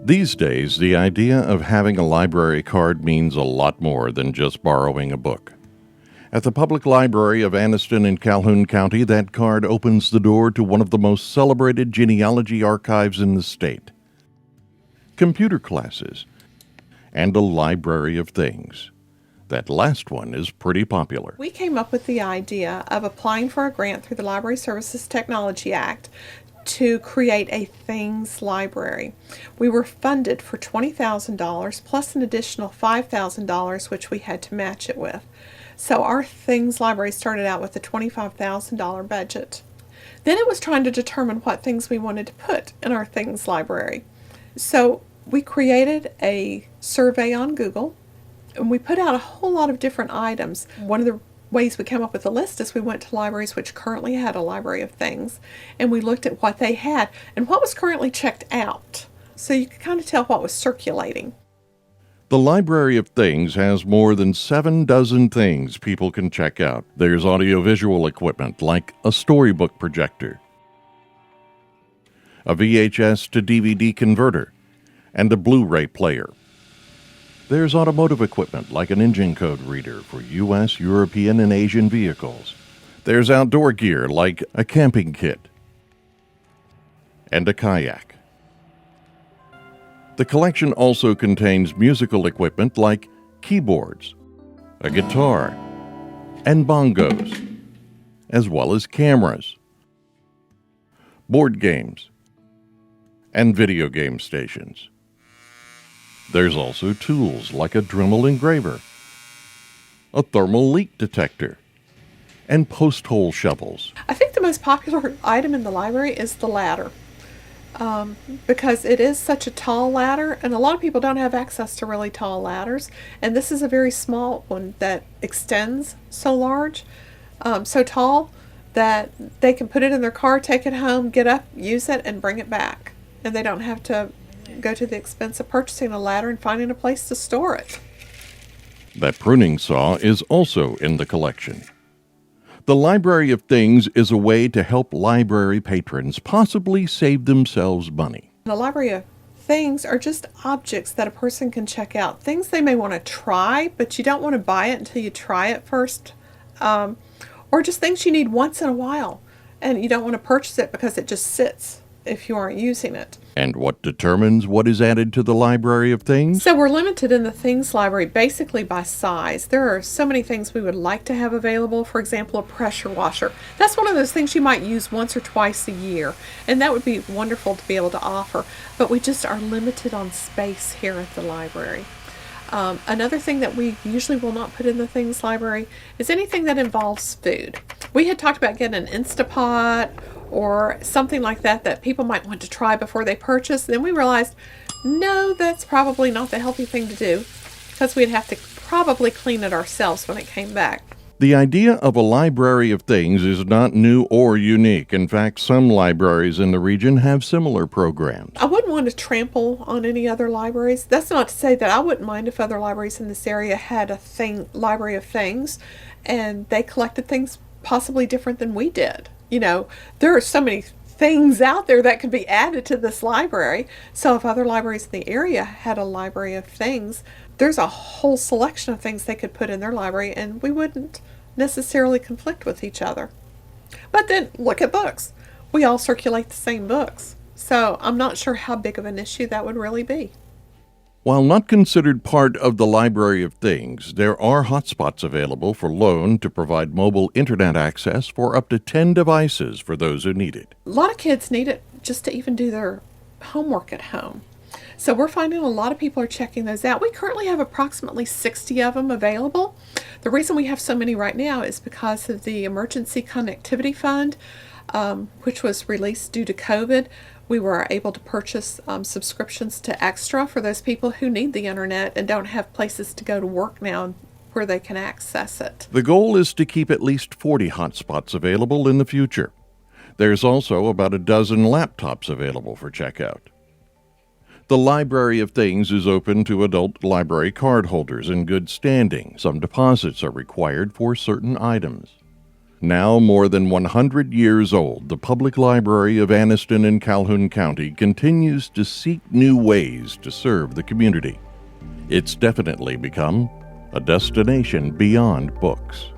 These days, the idea of having a library card means a lot more than just borrowing a book. At the Public Library of Anniston and Calhoun County, that card opens the door to one of the most celebrated genealogy archives in the state. Computer classes, and a library of things. That last one is pretty popular. We came up with the idea of applying for a grant through the Library Services Technology Act to create a Things library. We were funded for $20,000 plus an additional $5,000 which we had to match it with. So our Things library started out with a $25,000 budget. Then it was trying to determine what things we wanted to put in our Things library. So we created a survey on Google and we put out a whole lot of different items. One of the ways we came up with a list is we went to libraries which currently had a library of things and we looked at what they had and what was currently checked out. So you could kind of tell what was circulating. The Library of Things has more than 7 dozen things people can check out. There's audiovisual equipment like a storybook projector, a VHS to DVD converter, and a Blu-ray player. There's automotive equipment like an engine code reader for U.S., European, and Asian vehicles. There's outdoor gear like a camping kit and a kayak. The collection also contains musical equipment like keyboards, a guitar, and bongos, as well as cameras, board games, and video game stations. There's also tools like a Dremel engraver, a thermal leak detector, and post hole shovels. I think the most popular item in the library is the ladder. Because it is such a tall ladder, and a lot of people don't have access to really tall ladders, and this is a very small one that extends so large, so tall that they can put it in their car, take it home, get up, use it, and bring it back, and they don't have to go to the expense of purchasing a ladder and finding a place to store it. That pruning saw is also in the collection. The Library of Things is a way to help library patrons possibly save themselves money. The Library of Things are just objects that a person can check out. Things they may want to try, but you don't want to buy it until you try it first. Or just things you need once in a while, and you don't want to purchase it because it just sits if you aren't using it. And what determines what is added to the Library of Things? So we're limited in the Things library basically by size. There are so many things we would like to have available. For example, a pressure washer. That's one of those things you might use once or twice a year, and that would be wonderful to be able to offer. But we just are limited on space here at the library. Another thing that we usually will not put in the Things library is anything that involves food. We had talked about getting an Instapot or something like that that people might want to try before they purchase. Then we realized, no, that's probably not the healthy thing to do because we'd have to probably clean it ourselves when it came back. The idea of a Library of Things is not new or unique. In fact, some libraries in the region have similar programs. I wouldn't want to trample on any other libraries. That's not to say that I wouldn't mind if other libraries in this area had a Library of Things and they collected things possibly different than we did. You know, there are so many things out there that could be added to this library. So if other libraries in the area had a Library of Things, there's a whole selection of things they could put in their library and we wouldn't necessarily conflict with each other. But then look at books. We all circulate the same books. So I'm not sure how big of an issue that would really be. While not considered part of the Library of Things, there are hotspots available for loan to provide mobile internet access for up to 10 devices for those who need it. A lot of kids need it just to even do their homework at home. So we're finding a lot of people are checking those out. We currently have approximately 60 of them available. The reason we have so many right now is because of the Emergency Connectivity Fund, which was released due to COVID. We were able to purchase subscriptions to Extra for those people who need the internet and don't have places to go to work now where they can access it. The goal is to keep at least 40 hotspots available in the future. There's also about a dozen laptops available for checkout. The Library of Things is open to adult library card holders in good standing. Some deposits are required for certain items. Now more than 100 years old, the Public Library of Anniston and Calhoun County continues to seek new ways to serve the community. It's definitely become a destination beyond books.